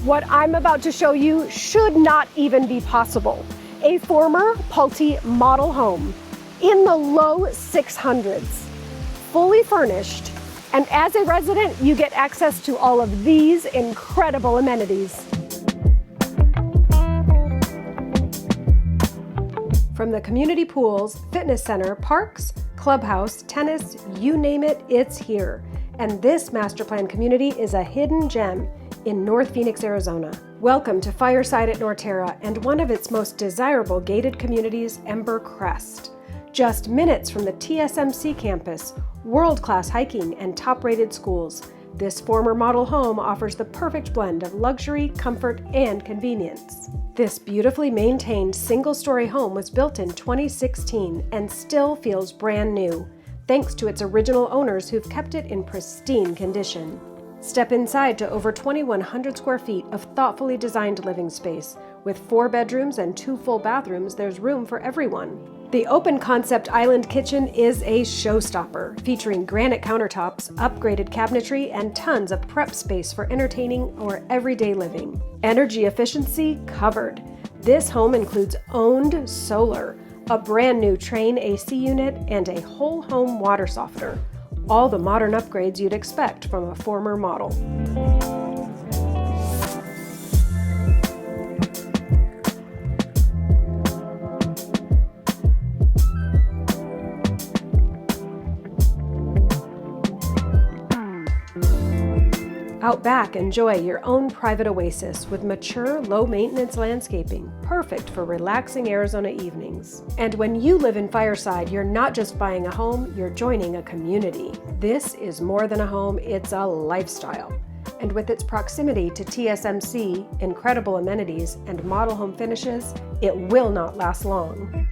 What I'm about to show you should not even be possible. A former Pulte model home in the low 600s, fully furnished, and as a resident, you get access to all of these incredible amenities. From the community pools, fitness center, parks, clubhouse, tennis, you name it, it's here. And this master plan community is a hidden gem in North Phoenix, Arizona. Welcome to Fireside at Norterra and one of its most desirable gated communities, Ember Crest. Just minutes from the TSMC campus, world-class hiking, and top-rated schools, this former model home offers the perfect blend of luxury, comfort, and convenience. This beautifully maintained single-story home was built in 2016 and still feels brand new, thanks to its original owners who've kept it in pristine condition. Step inside to over 2,100 square feet of thoughtfully designed living space. With 4 bedrooms and 2 full bathrooms, there's room for everyone. The open concept island kitchen is a showstopper, featuring granite countertops, upgraded cabinetry, and tons of prep space for entertaining or everyday living. Energy efficiency covered. This home includes owned solar, a brand new Trane AC unit, and a whole home water softener. All the modern upgrades you'd expect from a former model. Out back, enjoy your own private oasis with mature, low-maintenance landscaping, perfect for relaxing Arizona evenings. And when you live in Fireside, you're not just buying a home, you're joining a community. This is more than a home, it's a lifestyle. And with its proximity to TSMC, incredible amenities, and model home finishes, it will not last long.